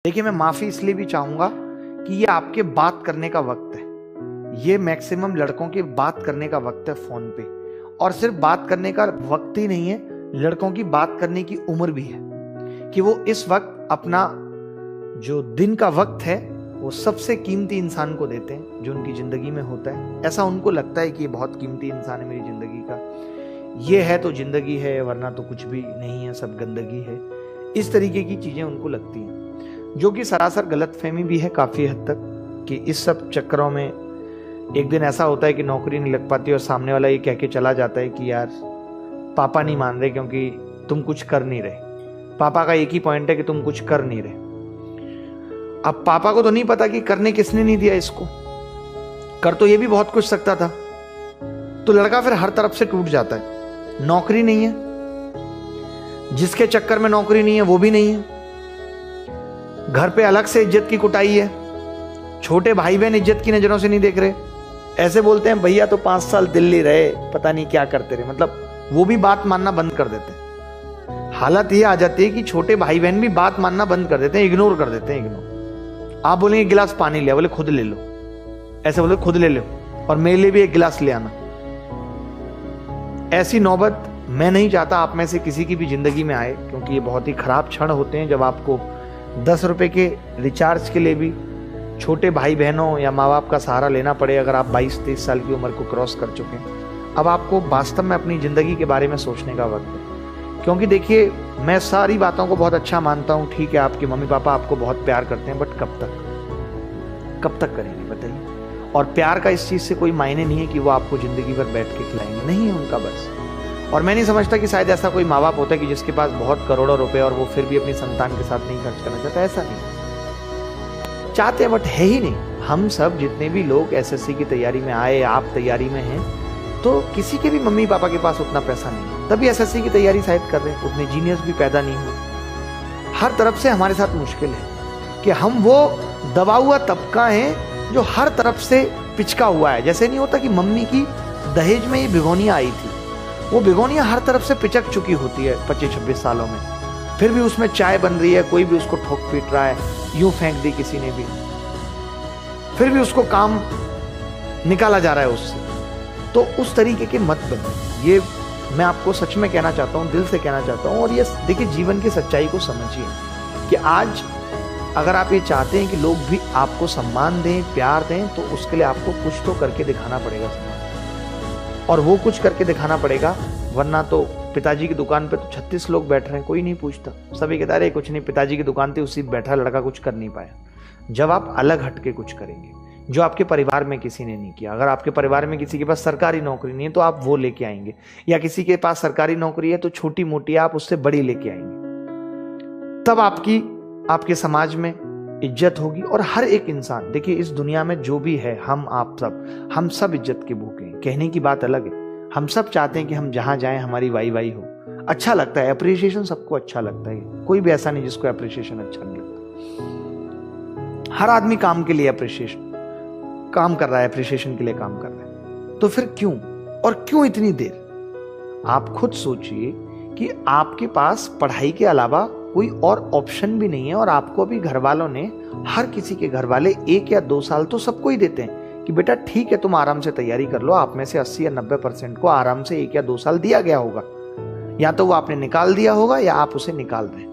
देखिए, मैं माफ़ी इसलिए भी चाहूँगा कि ये आपके बात करने का वक्त है। ये मैक्सिमम लड़कों के बात करने का वक्त है फ़ोन पे। और सिर्फ बात करने का वक्त ही नहीं है, लड़कों की बात करने की उम्र भी है कि वो इस वक्त अपना जो दिन का वक्त है वो सबसे कीमती इंसान को देते हैं जो उनकी ज़िंदगी में होता है। ऐसा उनको लगता है कि ये बहुत कीमती इंसान है मेरी ज़िंदगी का, ये है तो ज़िंदगी है, वरना तो कुछ भी नहीं है, सब गंदगी है। इस तरीके की चीज़ें उनको लगती हैं, जो कि सरासर गलतफहमी भी है काफ़ी हद तक। कि इस सब चक्करों में एक दिन ऐसा होता है कि नौकरी नहीं लग पाती और सामने वाला ये कह के चला जाता है कि यार पापा नहीं मान रहे क्योंकि तुम कुछ कर नहीं रहे। पापा का एक ही पॉइंट है कि तुम कुछ कर नहीं रहे। अब पापा को तो नहीं पता कि करने किसने नहीं दिया इसको, कर तो ये भी बहुत कुछ सकता था। तो लड़का फिर हर तरफ से टूट जाता है। नौकरी नहीं है, जिसके चक्कर में नौकरी नहीं है वो भी नहीं है, घर पे अलग से इज्जत की कुटाई है, छोटे भाई बहन इज्जत की नजरों से नहीं देख रहे। ऐसे बोलते हैं भैया तो 5 साल दिल्ली रहे, पता नहीं क्या करते रहे, मतलब वो भी बात मानना बंद कर देते हैं। हालत ये आ जाती है कि छोटे भाई बहन भी बात मानना बंद कर देते हैं, इग्नोर कर देते हैं। इग्नोर, आप बोलेंगे गिलास पानी ले, बोले खुद ले लो, ऐसे बोले खुद ले लो और मेरे लिए भी एक गिलास ले आना। ऐसी नौबत मैं नहीं चाहता आप में से किसी की भी जिंदगी में आए, क्योंकि ये बहुत ही खराब क्षण होते हैं जब आपको 10 रुपए के रिचार्ज के लिए भी छोटे भाई बहनों या माँ बाप का सहारा लेना पड़े अगर आप 22-23 साल की उम्र को क्रॉस कर चुके हैं। अब आपको वास्तव में अपनी ज़िंदगी के बारे में सोचने का वक्त है। क्योंकि देखिए, मैं सारी बातों को बहुत अच्छा मानता हूँ, ठीक है आपके मम्मी पापा आपको बहुत प्यार करते हैं, बट कब तक करेंगे बताइए। और प्यार का इस चीज़ से कोई मायने नहीं है कि वो आपको ज़िंदगी भर बैठ के खिलाएंगे, नहीं है उनका बस। और मैं नहीं समझता कि शायद ऐसा कोई माँ बाप होता है कि जिसके पास बहुत करोड़ों रुपए और वो फिर भी अपनी संतान के साथ नहीं खर्च करना चाहता। ऐसा नहीं चाहते हैं, बट है ही नहीं। हम सब जितने भी लोग एसएससी की तैयारी में आए, आप तैयारी में हैं, तो किसी के भी मम्मी पापा के पास उतना पैसा नहीं है, तभी एसएससी की तैयारी शायद कर रहे हैं। उतने जीनियस भी पैदा नहीं हुए। हर तरफ से हमारे साथ मुश्किल है कि हम वो दबा हुआ तबका है जो हर तरफ से पिचका हुआ है। जैसे नहीं होता कि मम्मी की दहेज में ये भिगोनिया आई थी, वो भिगोनिया हर तरफ से पिचक चुकी होती है 25-26 सालों में, फिर भी उसमें चाय बन रही है, कोई भी उसको ठोक पीट रहा है, यूं फेंक दी किसी ने भी, फिर भी उसको काम निकाला जा रहा है उससे। तो उस तरीके के मत बने, ये मैं आपको सच में कहना चाहता हूँ, दिल से कहना चाहता हूँ। और ये देखिए, जीवन की सच्चाई को समझिए कि आज अगर आप ये चाहते हैं कि लोग भी आपको सम्मान दें, प्यार दें, तो उसके लिए आपको कुछ तो करके दिखाना पड़ेगा समाज, और वो कुछ करके दिखाना पड़ेगा। वरना तो पिताजी की दुकान पे तो 36 लोग बैठ रहे हैं, कोई नहीं पूछता, सभी कहता है कुछ नहीं, पिताजी की दुकान थी, उसी बैठा लड़का कुछ कर नहीं पाया। जब आप अलग हटके कुछ करेंगे जो आपके परिवार में किसी ने नहीं किया, अगर आपके परिवार में किसी के पास सरकारी नौकरी नहीं है तो आप वो लेके आएंगे, या किसी के पास सरकारी नौकरी है तो छोटी मोटी आप उससे बड़ी लेके आएंगे, तब आपके समाज में इज्जत होगी। और हर एक इंसान, देखिए इस दुनिया में जो भी है, हम सब इज्जत के भूखे हैं। कहने की बात अलग है, हम सब चाहते हैं कि हम जहां जाएं हमारी वाई वाई हो, अच्छा लगता है, अप्रिसिएशन सबको अच्छा लगता है, कोई भी ऐसा नहीं जिसको अप्रिसिएशन अच्छा नहीं लगता। हर आदमी काम के लिए अप्रिसिएशन काम कर रहा है, अप्रिसिएशन के लिए काम कर रहा है। तो फिर क्यों, और क्यों इतनी देर? आप खुद सोचिए कि आपके पास पढ़ाई के अलावा कोई और ऑप्शन भी नहीं है, और आपको भी घर वालों ने, हर किसी के घर वाले 1 या 2 साल तो सबको ही देते हैं कि बेटा ठीक है तुम आराम से तैयारी कर लो। आप में से 80 या 90% को आराम से 1 या 2 साल दिया गया होगा, या तो वो आपने निकाल दिया होगा या आप उसे निकाल दें।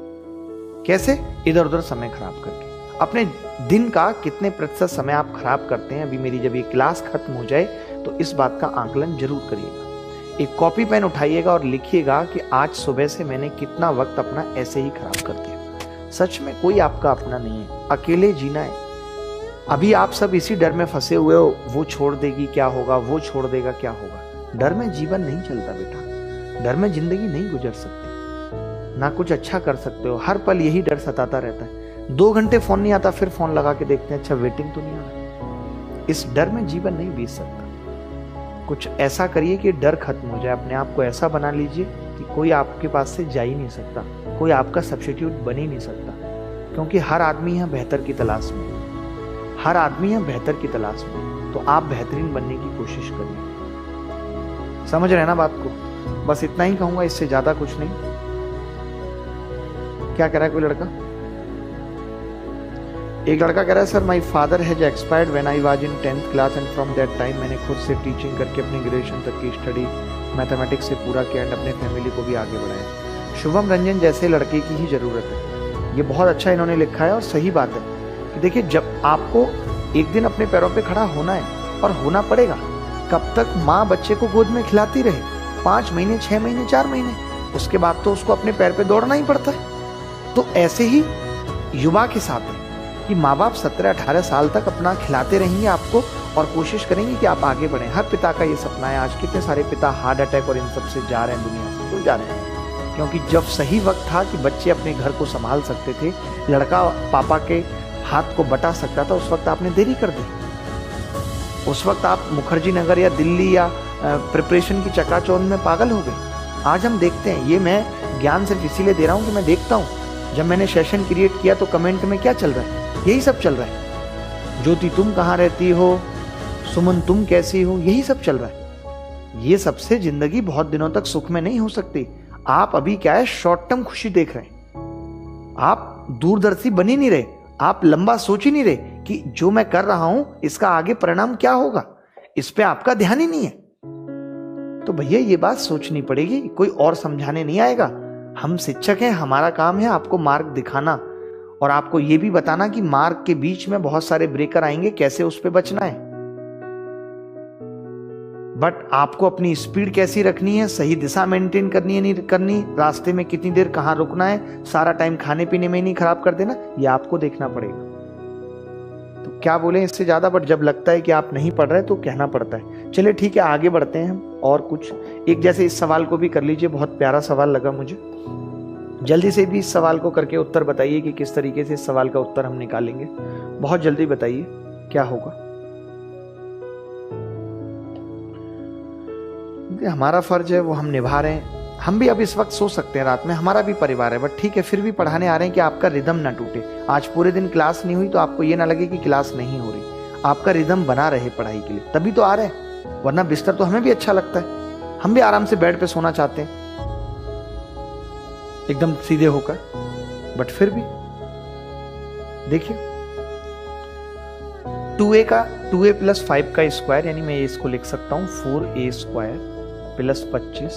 कैसे? इधर उधर समय खराब करके। अपने दिन का कितने प्रतिशत समय आप खराब करते हैं? अभी मेरी जब ये क्लास खत्म हो जाए तो इस बात का आकलन जरूर करिएगा। एक कॉपी पेन उठाइएगा और लिखिएगा कि आज सुबह से मैंने कितना वक्त अपना ऐसे ही खराब कर दिया। सच में कोई आपका अपना नहीं है, अकेले जीना है। अभी आप सब इसी डर में फंसे हुए हो, वो छोड़ देगी क्या होगा, वो छोड़ देगा क्या होगा। डर में जीवन नहीं चलता बेटा, डर में जिंदगी नहीं गुजर सकती, ना कुछ अच्छा कर सकते हो। हर पल यही डर सताता रहता है। 2 घंटे फोन नहीं आता, फिर फोन लगा के देखते हैं, अच्छा वेटिंग तो नहीं आ रहा। इस डर में जीवन नहीं बीत सकता। कुछ ऐसा करिए कि डर खत्म हो जाए, अपने आप को ऐसा बना लीजिए कि कोई आपके पास से जा ही नहीं सकता, कोई आपका सब्स्टिट्यूट बन ही नहीं सकता। क्योंकि हर आदमी यहाँ बेहतर की तलाश में, हर आदमी यहाँ बेहतर की तलाश में। तो आप बेहतरीन बनने की कोशिश करिए। समझ रहे हैं ना बात को? बस इतना ही कहूंगा, इससे ज्यादा कुछ नहीं। क्या कह रहा है कोई लड़का? एक लड़का कह रहा है, sir my father has expired when I was in 10th class and from that time मैंने खुद से टीचिंग करके अपनी ग्रेजुएशन तक की स्टडी मैथमेटिक्स से पूरा किया एंड अपने फैमिली को भी आगे बढ़ाया। शुभम रंजन जैसे लड़के की ही ज़रूरत है। ये बहुत अच्छा इन्होंने लिखा है और सही बात है कि देखिए, जब आपको एक दिन अपने पैरों पे खड़ा होना है और होना पड़ेगा, कब तक माँ बच्चे को गोद में खिलाती रहे? 5 महीने, 6 महीने, 4 महीने, उसके बाद तो उसको अपने पैर पे दौड़ना ही पड़ता है। तो ऐसे ही युवा के साथ है कि माँ बाप 17-18 साल तक अपना खिलाते रहेंगे आपको और कोशिश करेंगे कि आप आगे बढ़ें। हर पिता का ये सपना है। आज कितने सारे पिता हार्ट अटैक और इन सब से जा रहे हैं दुनिया से, क्यों जा रहे हैं? क्योंकि जब सही वक्त था कि बच्चे अपने घर को संभाल सकते थे, लड़का पापा के हाथ को बटा सकता था, उस वक्त आपने देरी कर दी। उस वक्त आप मुखर्जी नगर या दिल्ली या प्रिपरेशन की चकाचौंध में पागल हो गए। आज हम देखते हैं, ये मैं ज्ञान सिर्फ इसीलिए दे रहा हूँ कि मैं देखता हूँ, जब मैंने सेशन क्रिएट किया तो कमेंट में क्या चल रहा है? यही सब चल रहा है। ज्योति तुम कहाँ रहती हो, सुमन तुम कैसी हो, यही सब चल रहा है। ये सबसे जिंदगी बहुत दिनों तक सुख में नहीं हो सकती। आप अभी क्या है, शॉर्ट टर्म खुशी देख रहे हैं, आप दूरदर्शी बन ही नहीं रहे, आप लंबा सोच ही नहीं रहे कि जो मैं कर रहा हूं इसका आगे परिणाम क्या होगा, इस पे आपका ध्यान ही नहीं है। तो भैया ये बात सोचनी पड़ेगी, कोई और समझाने नहीं आएगा। हम शिक्षक हैं, हमारा काम है आपको मार्ग दिखाना और आपको ये भी बताना कि मार्ग के बीच में बहुत सारे ब्रेकर आएंगे, कैसे उस पे बचना है। बट आपको अपनी स्पीड कैसी रखनी है, सही दिशा मेंटेन करनी है नहीं करनी, रास्ते में कितनी देर कहाँ रुकना है, सारा टाइम खाने पीने में नहीं खराब कर देना, ये आपको देखना पड़ेगा। तो क्या बोले इससे ज्यादा, बट जब लगता है कि आप नहीं पढ़ रहे तो कहना पड़ता है। चलिए ठीक है, आगे बढ़ते हैं हम और कुछ। एक जैसे इस सवाल को भी कर लीजिए, बहुत प्यारा सवाल लगा मुझे। जल्दी से भी इस सवाल को करके उत्तर बताइए कि किस तरीके से इस सवाल का उत्तर हम निकालेंगे। बहुत जल्दी बताइए क्या होगा। हमारा फर्ज है वो हम निभा रहे हैं। हम भी अब इस वक्त सो सकते हैं रात में, हमारा भी परिवार है, बट ठीक है फिर भी पढ़ाने आ रहे हैं कि आपका रिदम ना टूटे। आज पूरे दिन क्लास नहीं हुई तो आपको ये ना लगे कि क्लास नहीं हो रही, आपका रिदम बना रहे पढ़ाई के लिए, तभी तो आ रहे हैं। वरना बिस्तर तो हमें भी अच्छा लगता है, हम भी आराम से बेड पे सोना चाहते हैं एकदम सीधे होकर, बट फिर भी देखिए 2a + 5 का स्क्वायर, यानी मैं इसको लिख सकता हूं 4a² + 25